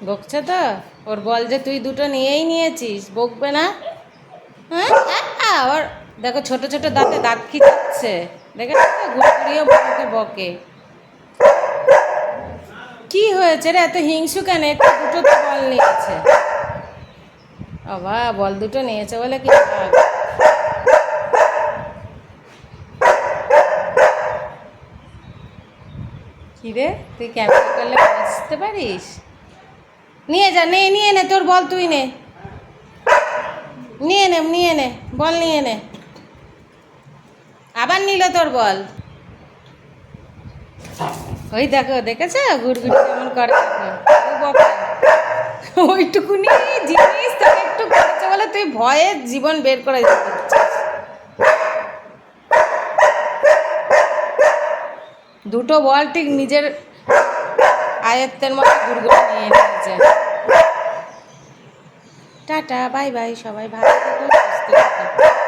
বকছে তো? ওর বল যে তুই দুটো নিয়েই নিয়েছিস, বকবে না? হ্যাঁ, আবার দেখো ছোট ছোট দাঁতে দাঁত খিচাচ্ছে, দেখেছো তো? ঘুরিয়ে বউকে বকে। কি হয়েছে রে, এত হিংসু কেন? একটু দুটো তো বল নিয়েছে। বাবা, বল দুটো নিয়েছে বলে কি ভাগ? কি রে, তুই ক্যামেরা করলে বুঝতে পারিস? নিয়ে যা, নিয়ে নে তোর বল, তুই নে, নিয়ে নে বল, নিয়ে নে। আবার নিল তোর বল। ওই দেখো, দেখেছো গুড়গুড়ি কেমন করে? দেখো ও বকে। ওইটুকুনি জিনিস তোকে একটু করেছে বলে তুই ভয়ে জীবন বের করে দিচ্ছিস। দুটো বল ঠিক নিজের আয়ত্তের মতো গুড়গুড়ি নিয়ে নিয়েছে। টাটা, বাই বাই, সবাই ভালো থেকো, সুস্থ থেকো।